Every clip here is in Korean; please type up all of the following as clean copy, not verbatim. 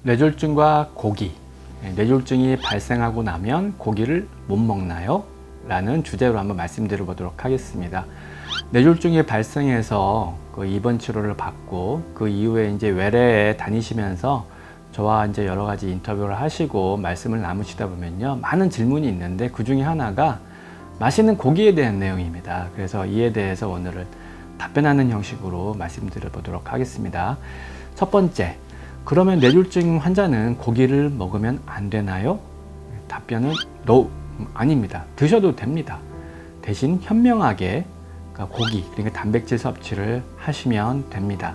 뇌졸중과 고기, 뇌졸중이 발생하고 나면 고기를 못 먹나요? 라는 주제로 한번 말씀드려 보도록 하겠습니다. 뇌졸중이 발생해서 그 입원 치료를 받고 그 이후에 이제 외래에 다니시면서 저와 이제 여러 가지 인터뷰를 하시고 말씀을 나누시다 보면요, 많은 질문이 있는데 그 중에 하나가 맛있는 고기에 대한 내용입니다. 그래서 이에 대해서 오늘은 답변하는 형식으로 말씀드려 보도록 하겠습니다. 첫 번째, 그러면 뇌졸중 환자는 고기를 먹으면 안 되나요? 답변은 no, 아닙니다. 드셔도 됩니다. 대신 현명하게 고기, 그러니까 단백질 섭취를 하시면 됩니다.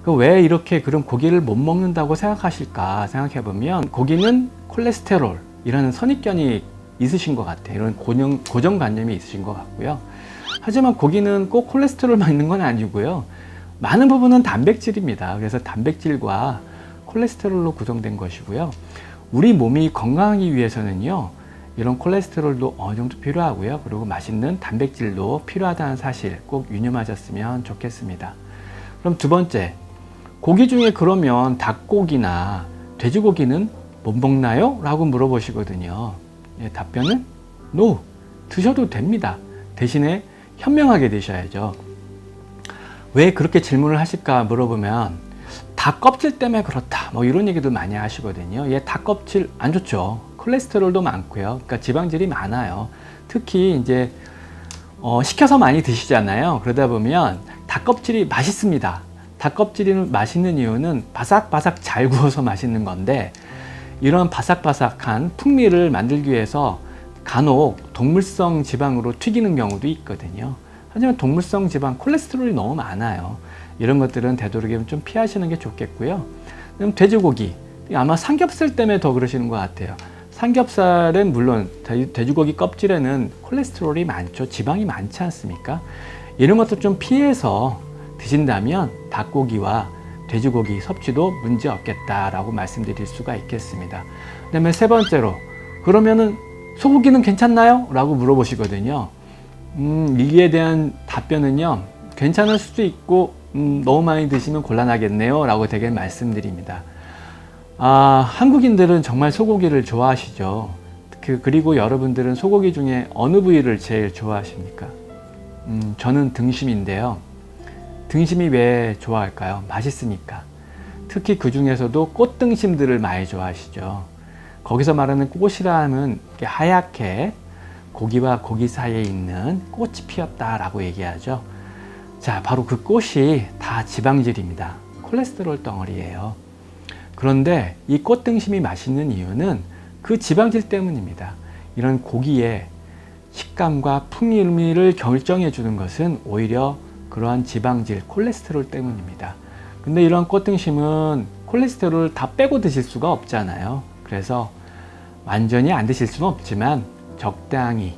왜 이렇게 그럼 고기를 못 먹는다고 생각하실까 생각해 보면, 고기는 콜레스테롤이라는 선입견이 있으신 것 같아요. 이런 고정관념이 있으신 것 같고요. 하지만 고기는 꼭 콜레스테롤만 있는 건 아니고요. 많은 부분은 단백질입니다. 그래서 단백질과 콜레스테롤로 구성된 것이고요. 우리 몸이 건강하기 위해서는요, 이런 콜레스테롤도 어느 정도 필요하고요. 그리고 맛있는 단백질도 필요하다는 사실 꼭 유념하셨으면 좋겠습니다. 그럼 두 번째, 고기 중에 그러면 닭고기나 돼지고기는 못 먹나요? 라고 물어보시거든요. 답변은 no, 드셔도 됩니다. 대신에 현명하게 드셔야죠. 왜 그렇게 질문을 하실까 물어보면, 닭 껍질 때문에 그렇다, 뭐 이런 얘기도 많이 하시거든요. 닭 껍질 안 좋죠. 콜레스테롤도 많고요. 그러니까 지방질이 많아요. 특히 이제 시켜서 많이 드시잖아요. 그러다 보면 닭 껍질이 맛있습니다. 닭 껍질이 맛있는 이유는 바삭바삭 잘 구워서 맛있는 건데, 이런 바삭바삭한 풍미를 만들기 위해서 간혹 동물성 지방으로 튀기는 경우도 있거든요. 하지만 동물성 지방, 콜레스테롤이 너무 많아요. 이런 것들은 되도록이면 좀 피하시는 게 좋겠고요. 그럼 돼지고기, 아마 삼겹살 때문에 더 그러시는 것 같아요. 삼겹살은 물론 돼지고기 껍질에는 콜레스테롤이 많죠. 지방이 많지 않습니까? 이런 것도 좀 피해서 드신다면 닭고기와 돼지고기 섭취도 문제 없겠다라고 말씀드릴 수가 있겠습니다. 그 다음에 세 번째로, 그러면은 소고기는 괜찮나요? 라고 물어보시거든요. 이에 대한 답변은요, 괜찮을 수도 있고 너무 많이 드시면 곤란하겠네요 라고 되게 말씀드립니다. 한국인들은 정말 소고기를 좋아하시죠. 그리고 여러분들은 소고기 중에 어느 부위를 제일 좋아하십니까? 저는 등심인데요. 등심이 왜 좋아할까요? 맛있으니까. 특히 그 중에서도 꽃등심들을 많이 좋아하시죠. 거기서 말하는 꽃이라 하면 하얗게 고기와 고기 사이에 있는 꽃이 피었다라고 얘기하죠. 자, 바로 그 꽃이 다 지방질입니다. 콜레스테롤 덩어리예요. 그런데 이 꽃등심이 맛있는 이유는 그 지방질 때문입니다. 이런 고기의 식감과 풍미를 결정해 주는 것은 오히려 그러한 지방질, 콜레스테롤 때문입니다. 근데 이런 꽃등심은 콜레스테롤을 다 빼고 드실 수가 없잖아요. 그래서 완전히 안 드실 수는 없지만 적당히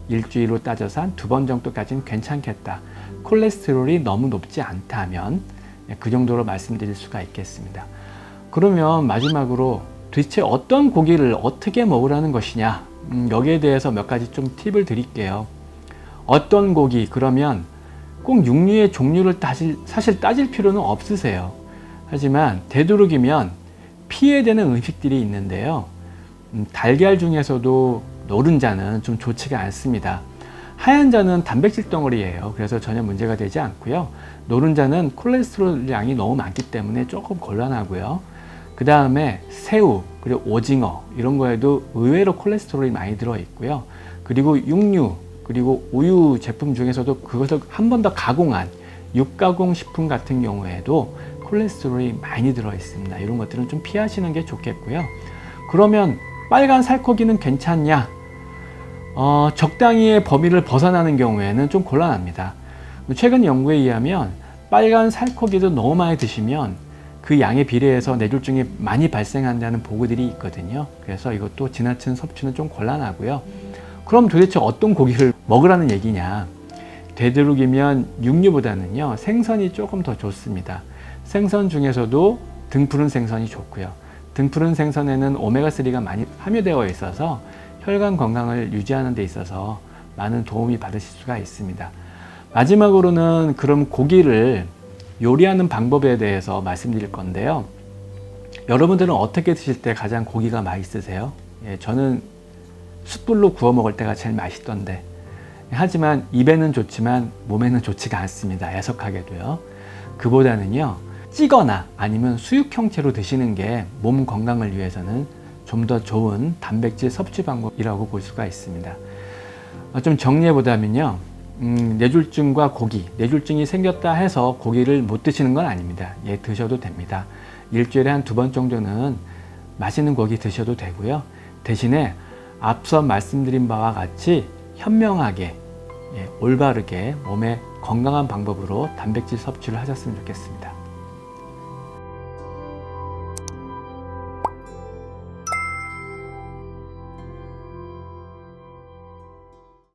일주일로 따져서 한 2번 정도까지는 괜찮겠다. 콜레스테롤이 너무 높지 않다면 그 정도로 말씀드릴 수가 있겠습니다. 그러면 마지막으로 도대체 어떤 고기를 어떻게 먹으라는 것이냐, 여기에 대해서 몇 가지 좀 팁을 드릴게요. 어떤 고기, 그러면 꼭 육류의 종류를 사실 따질 필요는 없으세요. 하지만 되도록이면 피해야 되는 음식들이 있는데요. 달걀 중에서도 노른자는 좀 좋지가 않습니다. 하얀자는 단백질 덩어리예요. 그래서 전혀 문제가 되지 않고요. 노른자는 콜레스테롤 양이 너무 많기 때문에 조금 곤란하고요. 그 다음에 새우, 그리고 오징어, 이런 거에도 의외로 콜레스테롤이 많이 들어있고요. 그리고 육류, 그리고 우유 제품 중에서도 그것을 한 번 더 가공한 육가공 식품 같은 경우에도 콜레스테롤이 많이 들어있습니다. 이런 것들은 좀 피하시는 게 좋겠고요. 그러면 빨간 살코기는 괜찮냐? 적당히의 범위를 벗어나는 경우에는 좀 곤란합니다. 최근 연구에 의하면 빨간 살코기도 너무 많이 드시면 그 양에 비례해서 뇌졸중이 많이 발생한다는 보고들이 있거든요. 그래서 이것도 지나친 섭취는 좀 곤란하고요. 그럼 도대체 어떤 고기를 먹으라는 얘기냐? 되도록이면 육류보다는요, 생선이 조금 더 좋습니다. 생선 중에서도 등푸른 생선이 좋고요. 등푸른 생선에는 오메가3가 많이 함유되어 있어서 혈관 건강을 유지하는 데 있어서 많은 도움이 받으실 수가 있습니다. 마지막으로는 그럼 고기를 요리하는 방법에 대해서 말씀드릴 건데요. 여러분들은 어떻게 드실 때 가장 고기가 맛있으세요? 예, 저는 숯불로 구워 먹을 때가 제일 맛있던데, 하지만 입에는 좋지만 몸에는 좋지가 않습니다. 애석하게도요. 그보다는요, 찌거나 아니면 수육 형태로 드시는 게 몸 건강을 위해서는 좀 더 좋은 단백질 섭취 방법이라고 볼 수가 있습니다. 좀 정리해 보자면요, 뇌졸중과 고기, 뇌졸중이 생겼다 해서 고기를 못 드시는 건 아닙니다. 예, 드셔도 됩니다. 일주일에 한 2번 정도는 맛있는 고기 드셔도 되고요. 대신에 앞서 말씀드린 바와 같이 현명하게, 올바르게 몸에 건강한 방법으로 단백질 섭취를 하셨으면 좋겠습니다.